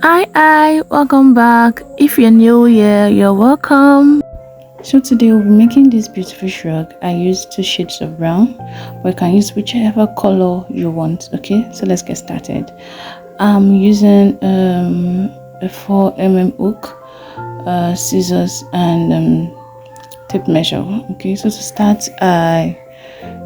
Hi, welcome back. If you're new here, you're welcome. So today we'll be making this beautiful shrug. I use two shades of brown, but you can use whichever color you want. Okay, so let's get started. I'm using a 4 mm hook, scissors, and tape measure. Okay, so to start,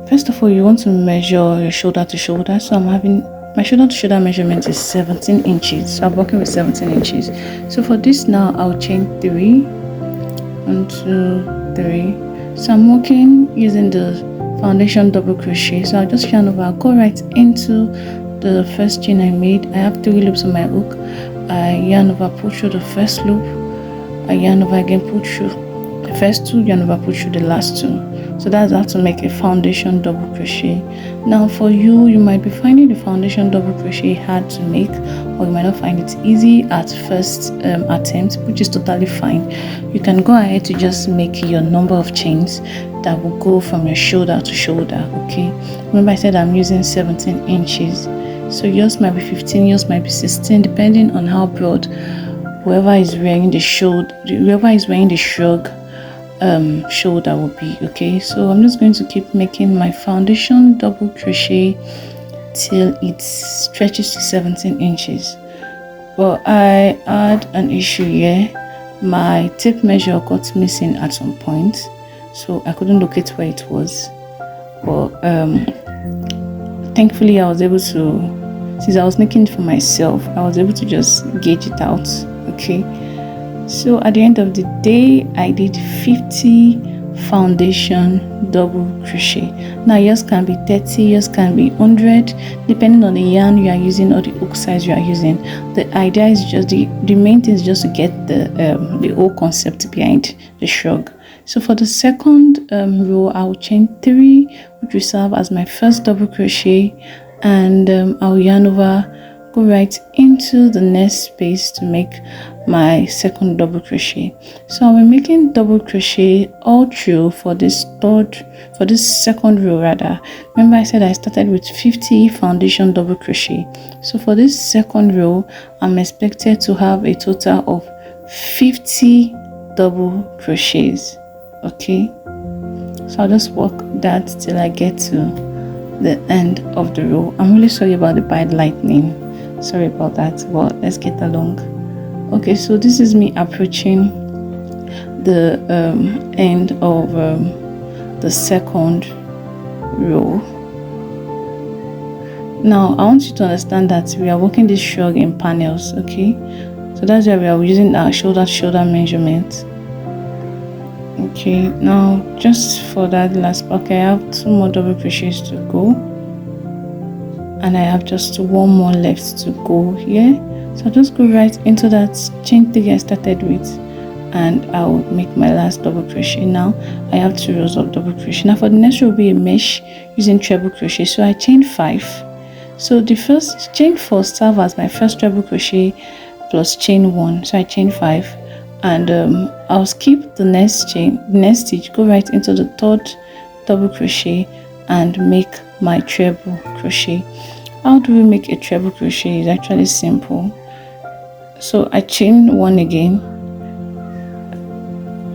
first of all, you want to measure your shoulder to shoulder. So I'm having my shoulder to shoulder measurement is 17 inches. So I'm working with 17 inches. So for this now, I'll chain 3, 1, 2, 3. So I'm working using the foundation double crochet. So I'll just yarn over, I'll go right into the first chain I made. I have 3 loops on my hook. I yarn over, pull through the first loop. I yarn over again, pull through the first 2, yarn over, pull through the last 2. So that's how to make a foundation double crochet. Now for you might be finding the foundation double crochet hard to make, or you might not find it easy at first attempt, which is totally fine. You can go ahead to just make your number of chains that will go from your shoulder to shoulder. Okay, remember I said I'm using 17 inches, so yours might be 15, yours might be 16, depending on how broad whoever is wearing the shrug shoulder will be. Okay, so I'm just going to keep making my foundation double crochet till it stretches to 17 inches. But I had an issue here. My tape measure got missing at some point, so I couldn't locate where it was. But thankfully I was able to, since I was making it for myself, I was able to just gauge it out. Okay, so at the end of the day, I did 50 foundation double crochet. Now yours can be 30, yours can be 100, depending on the yarn you are using or the hook size you are using. The idea is just the main thing is just to get the whole concept behind the shrug. So for the second row, I will chain 3, which will serve as my first double crochet, and I'll yarn over, go right into the next space to make my second double crochet. So I'll be making double crochet all through for this second row rather. Remember I said I started with 50 foundation double crochet. So for this second row, I'm expected to have a total of 50 double crochets. Okay, so I'll just work that till I get to the end of the row. I'm really sorry about the bad lightning. Sorry about that, but let's get along. Okay, so this is me approaching the end of the second row. Now I want you to understand that we are working this shrug in panels. Okay, so that's why we are using our shoulder to shoulder measurement. Okay, now just for that last part, I have 2 more double crochets to go, and I have just 1 more left to go here. So I'll just go right into that chain 3 I started with, and I'll make my last double crochet. Now I have 2 rows of double crochet. Now for the next row will be a mesh using treble crochet. So I chain 5. So the first chain 4 serve as my first treble crochet plus chain 1. So I chain 5, and I'll skip the next stitch, go right into the 3rd double crochet and make my treble crochet. How do we make a treble crochet? It's actually simple. So I chain 1 again.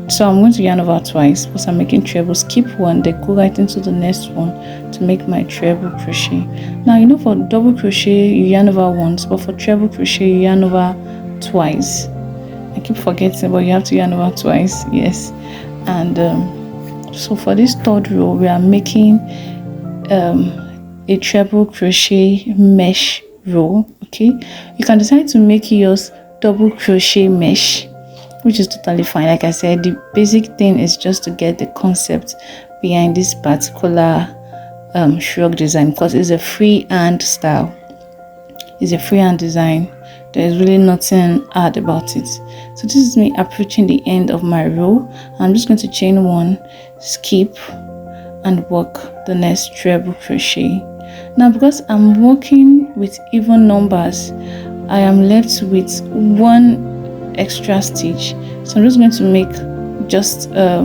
So I'm going to yarn over twice because I'm making treble. Skip 1, then go right into the next one to make my treble crochet. Now you know for double crochet you yarn over once, but for treble crochet you yarn over twice. I keep forgetting, but you have to yarn over twice. Yes. And so for this 3rd row, we are making a treble crochet mesh row. Okay, you can decide to make yours double crochet mesh, which is totally fine. Like I said, the basic thing is just to get the concept behind this particular shrug design, because it's a freehand style. It's a freehand design. There's really nothing hard about it. So this is me approaching the end of my row. I'm just going to chain 1, skip, and work the next treble crochet. Now because I'm working with even numbers, I am left with 1 extra stitch. So I'm just going to make just a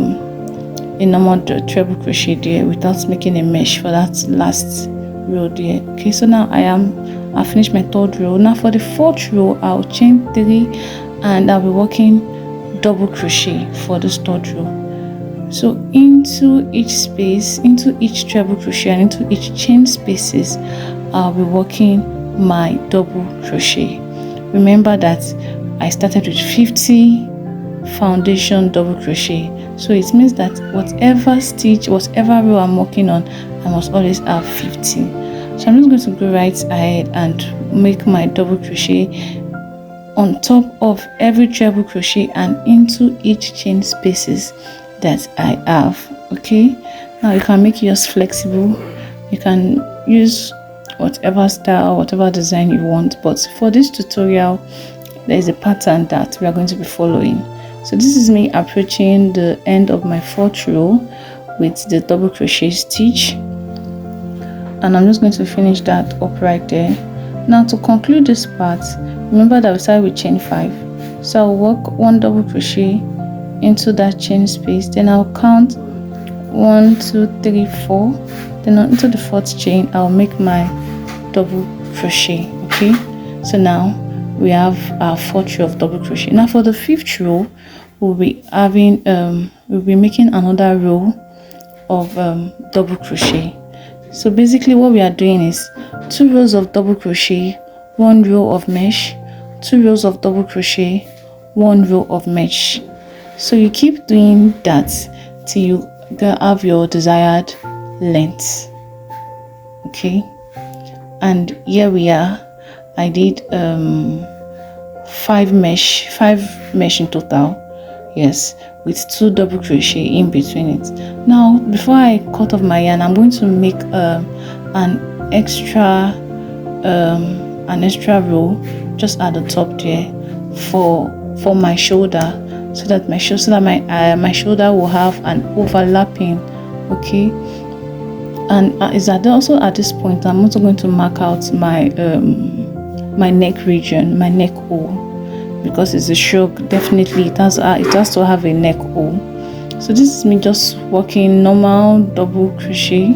normal treble crochet there without making a mesh for that last row there. Okay, so now I am I finished my 3rd row. Now for the 4th row, I'll chain 3 and I'll be working double crochet for this 3rd row. So into each space, into each treble crochet and into each chain spaces, I'll be working my double crochet. Remember that I started with 50 foundation double crochet, so it means that whatever stitch, whatever row I'm working on, I must always have 50. So I'm just going to go right ahead and make my double crochet on top of every treble crochet and into each chain spaces that I have. Okay, now you can make yours flexible, you can use whatever style, whatever design you want, but for this tutorial there is a pattern that we are going to be following. So this is me approaching the end of my 4th row with the double crochet stitch, and I'm just going to finish that up right there. Now to conclude this part, remember that we started with chain 5, so I'll work 1 double crochet into that chain space, then I'll count 1 2 3 4, then into the 4th chain I'll make my double crochet. Okay, so now we have our 4th row of double crochet. Now for the 5th row, we'll be having we'll be making another row of double crochet. So basically what we are doing is 2 rows of double crochet, 1 row of mesh, 2 rows of double crochet, 1 row of mesh. So you keep doing that till you have your desired length. Okay, and here we are. I did 5 mesh in total, yes, with 2 double crochet in between it. Now before I cut off my yarn, I'm going to make an extra row just at the top there for my shoulder, so that my shoulder will have an overlapping. Okay, and is that also at this point I'm also going to mark out my my neck region, my neck hole, because it's a shrug. Definitely it has to have a neck hole. So this is me just working normal double crochet.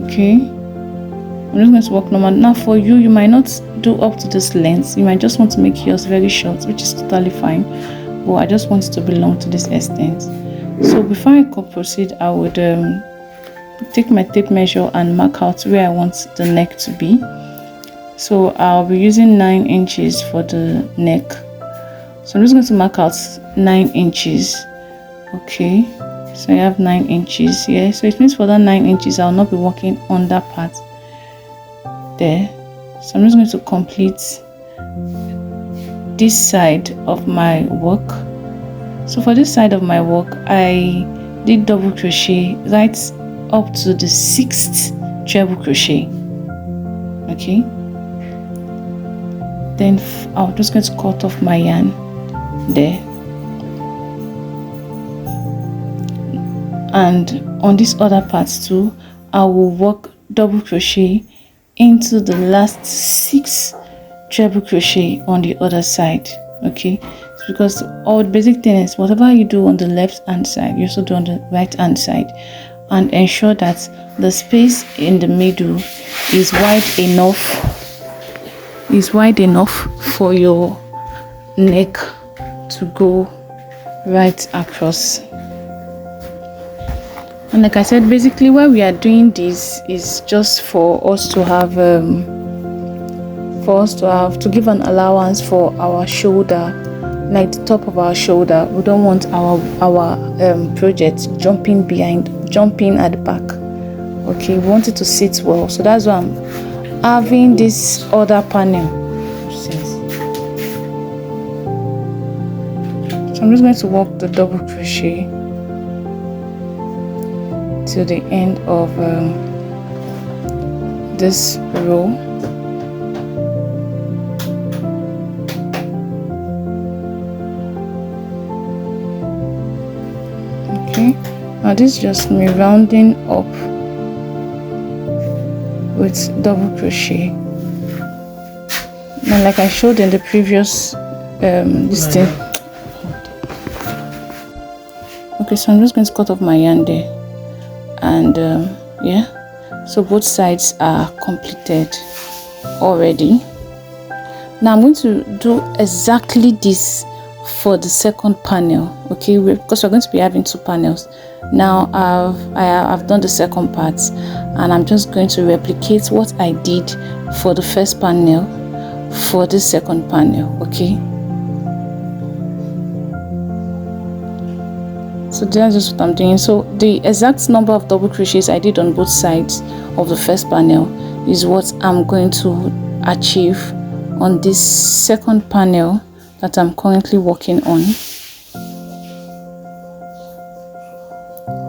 Okay, I'm just going to work normal. Now for you, you might not do up to this length, you might just want to make yours very short, which is totally fine, but I just want it to belong to this extent. So before I could proceed, I would take my tape measure and mark out where I want the neck to be. So I'll be using 9 inches for the neck, so I'm just going to mark out 9 inches. Okay, so I have 9 inches here, so it means for that 9 inches I'll not be working on that part there. So I'm just going to complete this side of my work. So for this side of my work, I did double crochet right up to the 6th treble crochet. Okay, then I'm just going to cut off my yarn there, and on this other part too, I will work double crochet into the last 6 treble crochet on the other side. Okay, because all the basic thing is whatever you do on the left hand side, you also do on the right hand side, and ensure that the space in the middle is wide enough for your neck to go right across. And like I said, basically why we are doing this is just for us to have to give an allowance for our shoulder, like the top of our shoulder. We don't want our project jumping at the back. Okay, we want it to sit well, so that's why I'm having this other panel. So I'm just going to work the double crochet to the end of this row. Okay, now this is just me rounding up with double crochet. Now like I showed in the previous this thing. Okay, so I'm just going to cut off my yarn there, and yeah, so both sides are completed. already. Now I'm going to do exactly this for the second panel, okay, because we're going to be having 2 panels. Now I've done the second part, and I'm just going to replicate what I did for the first panel for the second panel, okay. So that's just what I'm doing. So the exact number of double crochets I did on both sides of the first panel is what I'm going to achieve on this second panel that I'm currently working on.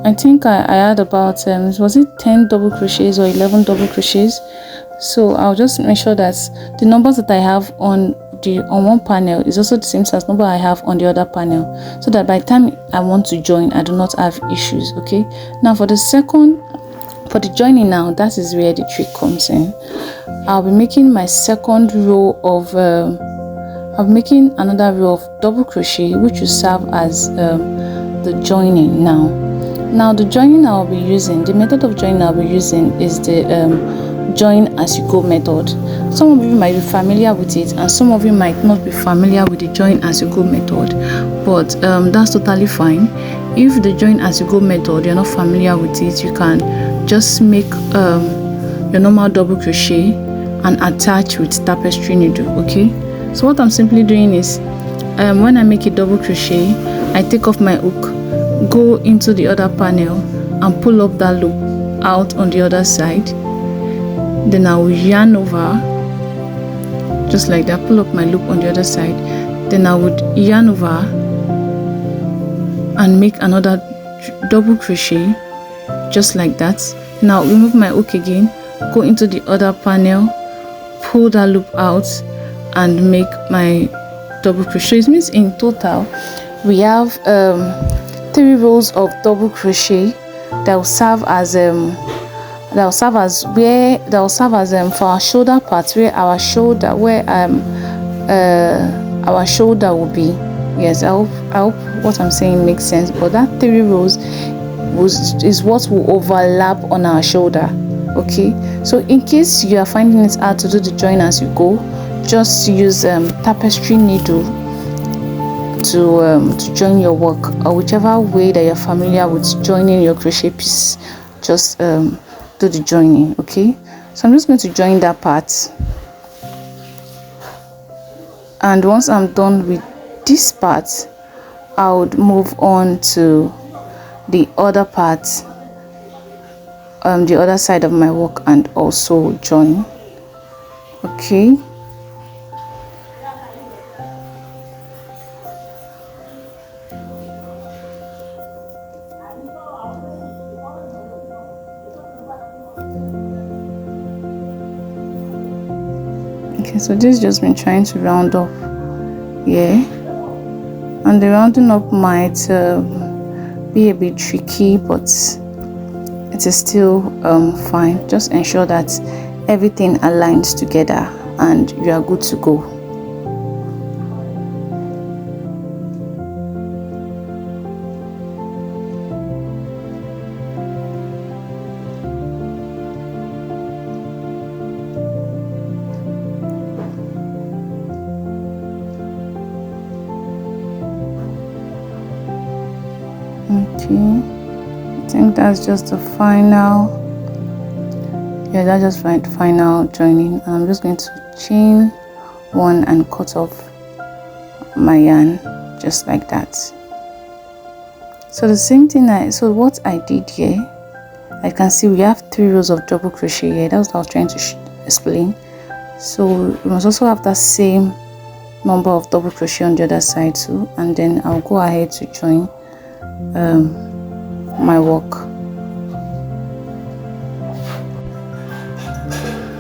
I think I had about was it 10 double crochets or 11 double crochets. So I'll just make sure that the numbers that I have on one panel is also the same as number I have on the other panel, so that by the time I want to join, I do not have issues. Okay, now for the joining, now that is where the trick comes in. I'll be making my second row of I'm making another row of double crochet, which will serve as the joining. Now the joining I'll be using, the method of joining I'll be using is the join as you go method. Some of you might be familiar with it, and some of you might not be familiar with the join as you go method, but that's totally fine. If the join as you go method you're not familiar with it, you can just make your normal double crochet and attach with tapestry needle. Okay, so what I'm simply doing is when I make a double crochet, I take off my hook, go into the other panel and pull up that loop out on the other side. Then I will yarn over just like that, pull up my loop on the other side. Then I would yarn over and make another double crochet just like that. Now remove my hook again, go into the other panel, pull that loop out and make my double crochet. It means in total we have 3 rows of double crochet that will serve as for our shoulder part, where our shoulder will be. Yes, I hope what I'm saying makes sense. But that 3 rows is what will overlap on our shoulder. Okay, so in case you are finding it hard to do the join as you go, just use tapestry needle to join your work, or whichever way that you're familiar with joining your crochet piece. Just do the joining. Okay, so I'm just going to join that part, and once I'm done with this part, I would move on to the other part, the other side of my work, and also join. Okay, so this has just been trying to round up here, and the rounding up might be a bit tricky, but it is still fine. Just ensure that everything aligns together and you are good to go. Okay, I think that's just the final. Yeah, that's just final joining. I'm just going to chain 1 and cut off my yarn just like that. So the same thing so what I did here, I can see we have 3 rows of double crochet here. That's what I was trying to explain. So we must also have that same number of double crochet on the other side too, and then I'll go ahead to join my work.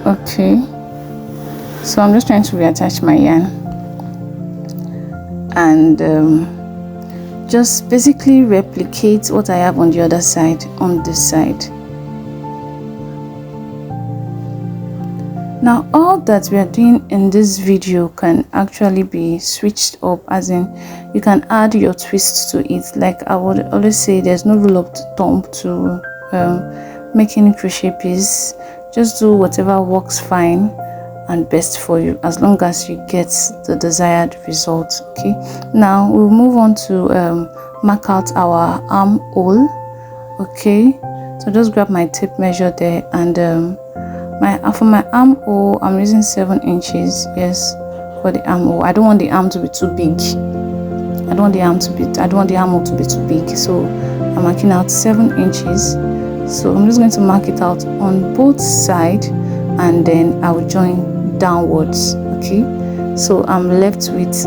Okay, so I'm just trying to reattach my yarn and just basically replicate what I have on the other side on this side. Now all that we are doing in this video can actually be switched up, as in you can add your twists to it. Like I would always say, there's no rule of thumb to making crochet piece. Just do whatever works fine. and best for you, as long as you get the desired result. Okay, now we'll move on to mark out our armhole. Okay, so just grab my tape measure there, and for my armhole I'm using 7 inches. Yes, for the armhole. I don't want the arm to be too big. I don't want the armhole to be too big, so I'm marking out 7 inches. So I'm just going to mark it out on both sides, and then I will join downwards. Okay, so I'm left with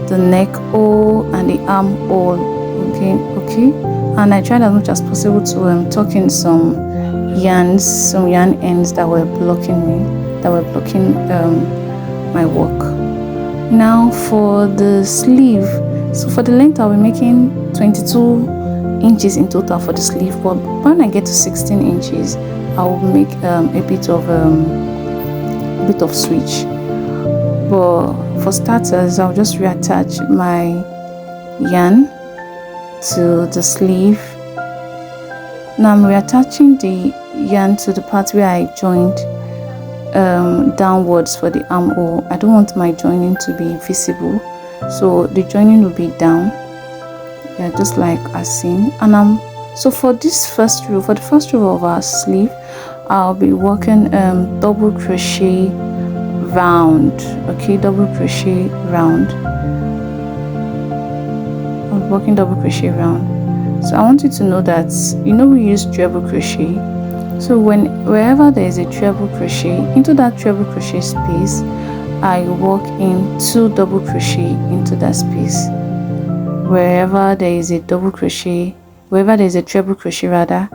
the neck hole and the armhole. Okay, and I tried as much as possible to tuck in some yarn ends that were blocking my work. Now for the sleeve, so for the length I'll be making 22 inches in total for the sleeve, but when I get to 16 inches I will make a bit of switch. But for starters, I'll just reattach my yarn to the sleeve. Now I'm reattaching the yarn to the part where I joined downwards for the armhole. I don't want my joining to be visible, so the joining will be down, yeah, just like I've seen. And so for this first row, for the first row of our sleeve, I'll be working double crochet round. Okay, double crochet round. I'm working double crochet round. So I want you to know that, we use treble crochet. So wherever there is a treble crochet, into that treble crochet space, I work in 2 double crochet into that space. Wherever there is a treble crochet rather,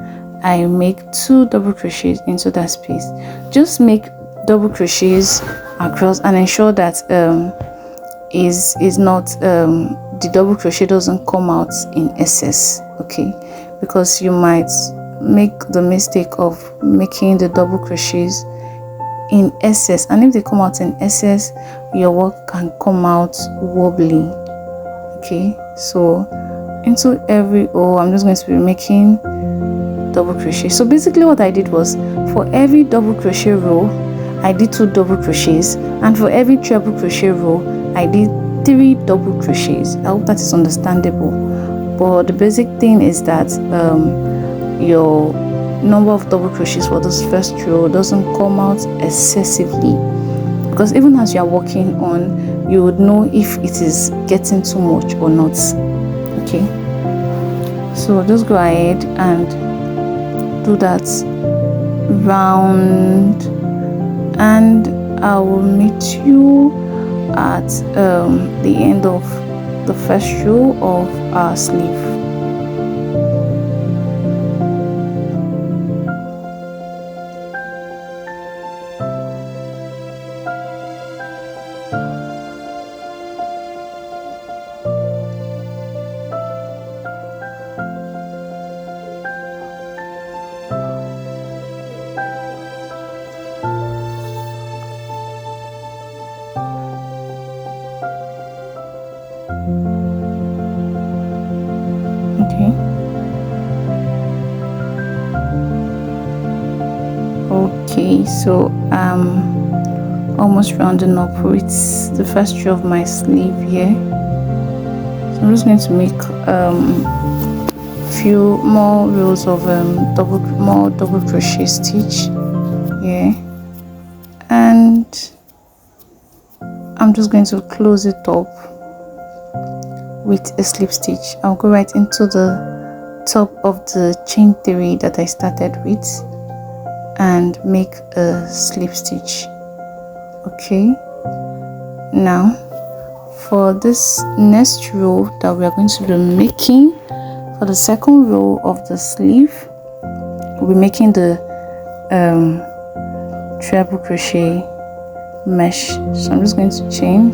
I make 2 double crochets into that space. Just make double crochets across and ensure that the double crochet doesn't come out in excess. Okay, because you might make the mistake of making the double crochets in excess, and if they come out in excess, your work can come out wobbly. Okay, so into every row I'm just going to be making double crochet. So basically what I did was, for every double crochet row I did 2 double crochets, and for every treble crochet row I did 3 double crochets. I hope that is understandable. But the basic thing is that your number of double crochets for this first row doesn't come out excessively, because even as you are working on, you would know if it is getting too much or not. Okay, so just go ahead and do that round, and I will meet you at the end of the first row of our sleeve. Okay, so almost rounding up with the first row of my sleeve here. So I'm just going to make few more rows of double crochet stitch here, and I'm just going to close it up with a slip stitch. I'll go right into the top of the chain 3 that I started with and make a slip stitch. Okay, now for this next row that we are going to be making, for the second row of the sleeve, we'll be making the treble crochet mesh. So I'm just going to chain,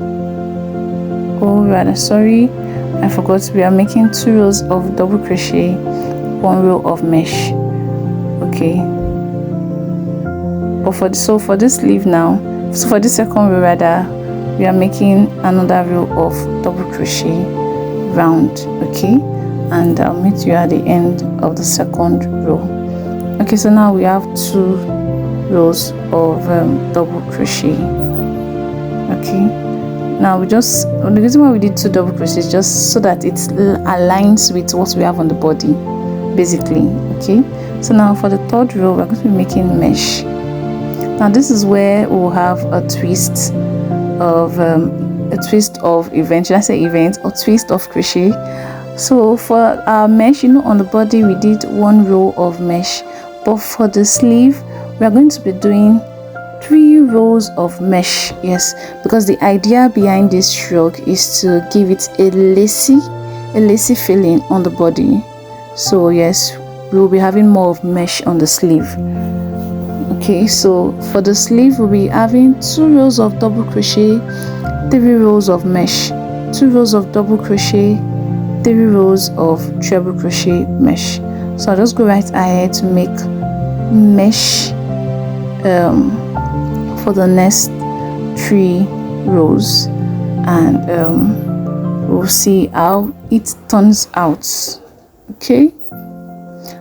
I forgot, we are making 2 rows of double crochet, 1 row of mesh. Okay, but for this sleeve now, so for this second row rather, we are making another row of double crochet round. Okay, and I'll meet you at the end of the second row. Okay, so now we have 2 rows of double crochet. Okay, now the reason why we did 2 double crochets is just so that it aligns with what we have on the body, basically. Okay, so now for the 3rd row, we're going to be making mesh. Now this is where we'll have a twist of twist of crochet. So for our mesh, on the body we did 1 row of mesh, but for the sleeve we are going to be doing 3 rows of mesh. Yes, because the idea behind this shrug is to give it a lacy feeling on the body. So yes, we will be having more of mesh on the sleeve. Okay, so for the sleeve we'll be having 2 rows of double crochet, 3 rows of mesh, 2 rows of double crochet, 3 rows of treble crochet mesh. So I'll just go right ahead to make mesh for the next 3 rows, and we'll see how it turns out. Okay,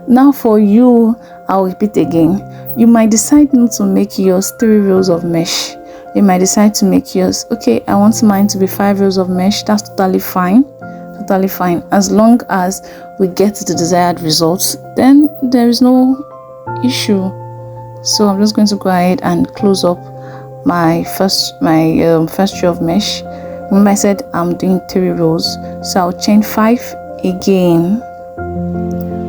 now for you, I'll repeat again. You might decide not to make yours 3 rows of mesh. You might decide to make yours, okay, I want mine to be 5 rows of mesh. That's totally fine, as long as we get the desired results, then there is no issue. So I'm just going to go ahead and close up my first row of mesh. Remember I said I'm doing 3 rows, so I'll chain 5 again.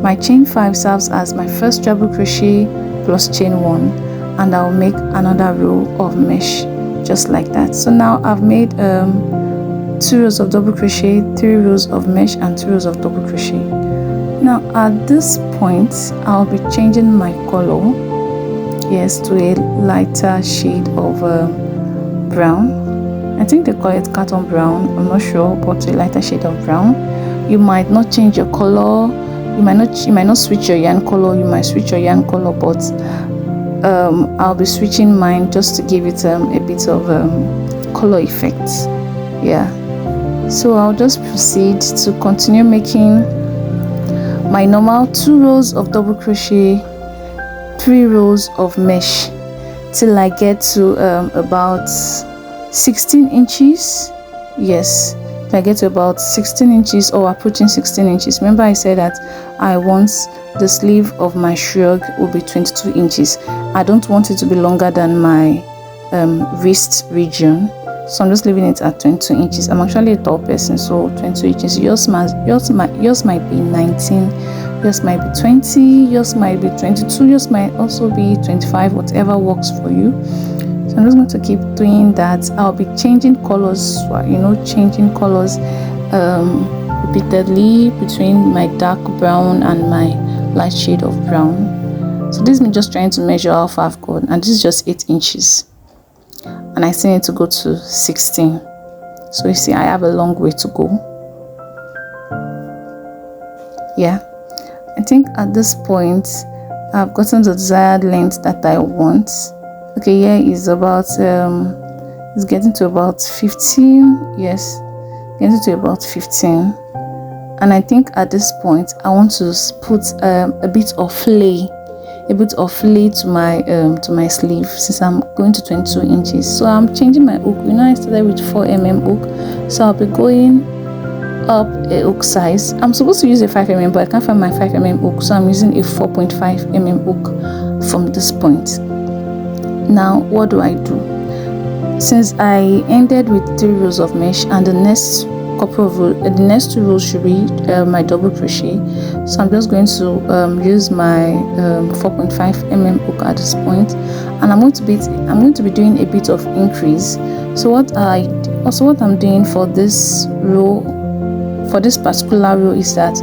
My chain 5 serves as my first treble crochet plus chain 1, and I'll make another row of mesh just like that. So now I've made 2 rows of double crochet, 3 rows of mesh, and 2 rows of double crochet. Now at this point I'll be changing my color, yes, to a lighter shade of brown. I think they call it cotton brown, I'm not sure, but a lighter shade of brown. You might not change your color, you might not switch your yarn color, you might switch your yarn color, but I'll be switching mine just to give it a bit of color effect. Yeah, so I'll just proceed to continue making my normal 2 rows of double crochet, 3 rows of mesh till I get to about 16 inches. Yes, till I get to about 16 inches or approaching 16 inches. Remember I said that I want the sleeve of my shrug will be 22 inches. I don't want it to be longer than my wrist region, so I'm just leaving it at 22 inches. I'm actually a tall person, so 22 inches. Yours might be 19, yours might be 20, yours might be 22, yours might also be 25, whatever works for you. So I'm just going to keep doing that. I'll be changing colors, changing colors repeatedly between my dark brown and my light shade of brown. So this is me just trying to measure how far I've gone, and this is just 8 inches, and I still need to go to 16. So you see I have a long way to go. Yeah, I think at this point I've gotten the desired length that I want. Okay, here is about it's getting to about 15. Yes, getting to about 15, and I think at this point I want to put a bit of flay to my sleeve, since I'm going to 22 inches. So I'm changing my hook. I started with 4mm hook, so I'll be going up a hook size. I'm supposed to use a 5mm, but I can't find my 5mm hook, so I'm using a 4.5mm hook from this point. Now what do I do? Since I ended with 3 rows of mesh, and the next the next 2 rows should be my double crochet, so I'm just going to use my 4.5mm hook at this point, and I'm going to be doing a bit of increase. So what I'm doing for this row, for this particular row, is that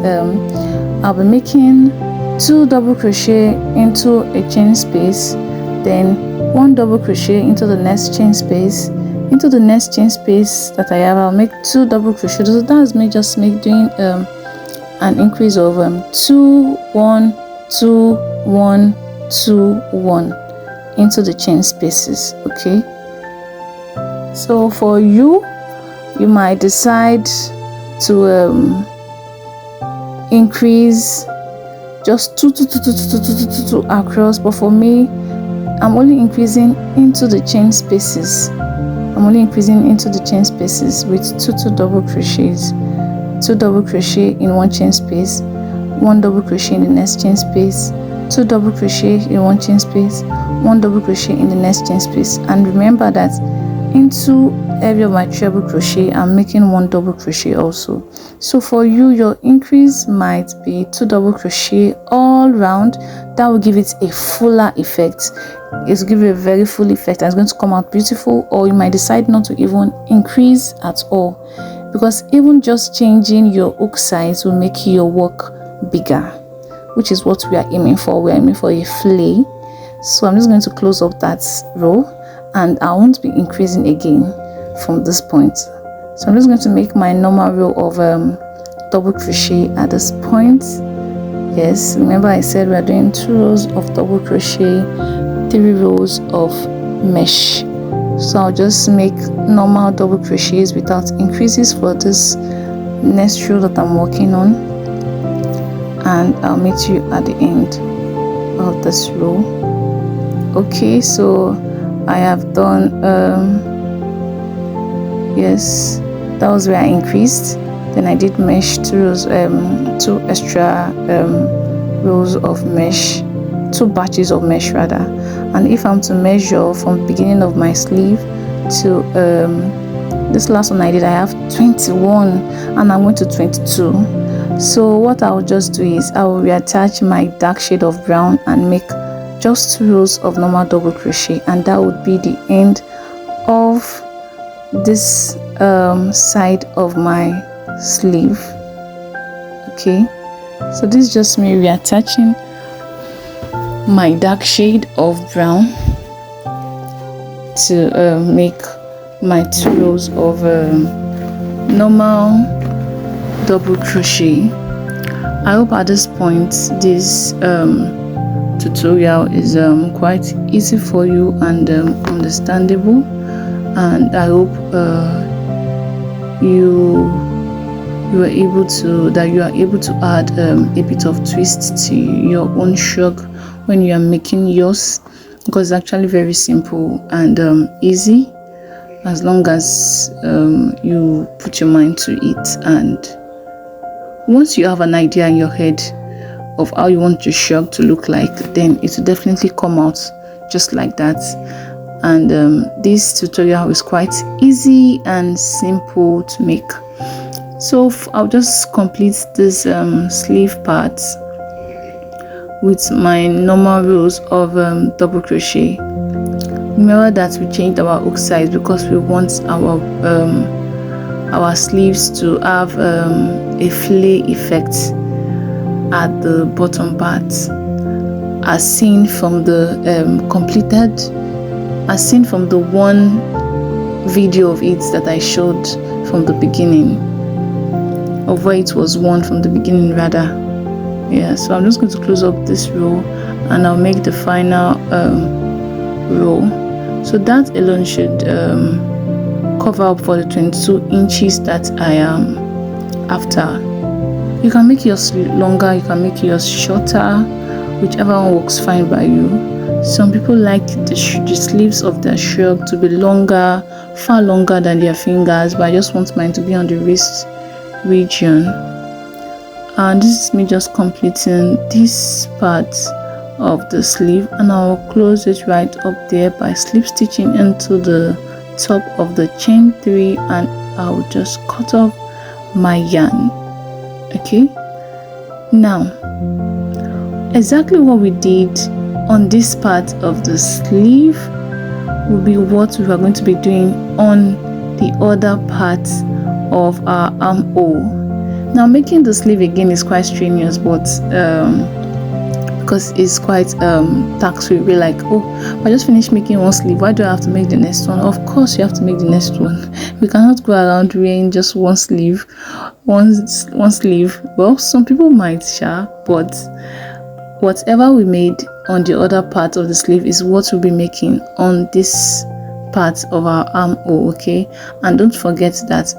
I'll be making 2 double crochet into a chain space, then 1 double crochet into the next chain space. Into the next chain space that I have, I'll make 2 double crochet. So that's me just doing an increase of 2 1 2 1 2 1 into the chain spaces. Okay, so for you might decide to increase just 2 across, but for me I'm only increasing into the chain spaces. I'm only increasing into the chain spaces with two double crochets. 2 double crochet in one chain space, 1 double crochet in the next chain space, 2 double crochet in one chain space, 1 double crochet in the next chain space. And remember that into every of my treble crochet I'm making 1 double crochet also. So for you, your increase might be 2 double crochet all round. That will give it a fuller effect. It's give it a very full effect and it's going to come out beautiful. Or you might decide not to even increase at all, because even just changing your hook size will make your work bigger, which is what we are aiming for. We are aiming for a fillet. So I'm just going to close up that row, and I won't be increasing again from this point. So I'm just going to make my normal row of double crochet at this point. Yes, remember I said we're doing 2 rows of double crochet, 3 rows of mesh. So I'll just make normal double crochets without increases for this next row that I'm working on, and I'll meet you at the end of this row. Okay, so I have done yes, that was where I increased. Then I did mesh 2 rows, 2 extra rows of mesh, 2 batches of mesh rather. And if I'm to measure from the beginning of my sleeve to this last one I did, I have 21 and I went to 22. So what I'll just do is I will reattach my dark shade of brown and make just 2 rows of normal double crochet, and that would be the end of this side of my sleeve. Okay, so this is just me reattaching my dark shade of brown to make my 2 rows of normal double crochet. I hope at this point this tutorial is quite easy for you and understandable, and I hope you are able to add a bit of twist to your own shrug when you are making yours, because it's actually very simple and easy, as long as you put your mind to it. And once you have an idea in your head of how you want your shrug to look like, then it will definitely come out just like that. And this tutorial is quite easy and simple to make. So I'll just complete this sleeve part with my normal rows of double crochet. Remember that we changed our hook size because we want our sleeves to have a fillet effect at the bottom part, as seen from the one video of it that I showed from the beginning, of where it was worn from the beginning rather. Yeah, so I'm just going to close up this row and I'll make the final row. So that alone should cover up for the 22 inches that I am after. You can make yours longer, you can make yours shorter, whichever one works fine by you. Some people like the sleeves of their shrug to be longer, far longer than their fingers, but I just want mine to be on the wrist region. And this is me just completing this part of the sleeve, and I'll close it right up there by slip stitching into the top of the chain 3, and I'll just cut off my yarn. Okay, now exactly what we did on this part of the sleeve will be what we are going to be doing on the other part of our armhole. Now making the sleeve again is quite strenuous, but because it's quite tax-free. We're like, oh, I just finished making one sleeve, why do I have to make the next one? Of course you have to make the next one. We cannot go around wearing just one sleeve. Well, some people might share, but whatever we made on the other part of the sleeve is what we'll be making on this part of our armhole. Okay, and don't forget that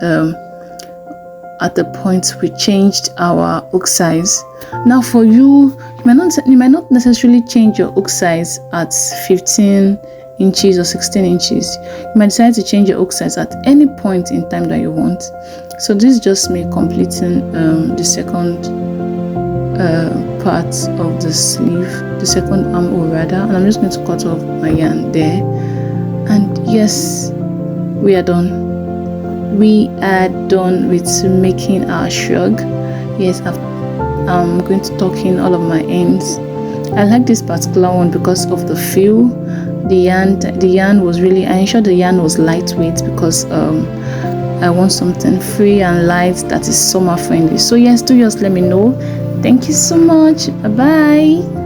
at the point we changed our hook size. Now for you You might not necessarily change your hook size at 15 inches or 16 inches. You might decide to change your hook size at any point in time that you want. So this is just me completing the second part of the sleeve, the second armhole rather, and I'm just going to cut off my yarn there. And yes, we are done. We are done with making our shrug. Yes, I'm going to tuck in all of my ends. I like this particular one because of the feel. The yarn was really, I ensured the yarn was lightweight because I want something free and light that is summer friendly. So yes, do just let me know. Thank you so much. Bye bye.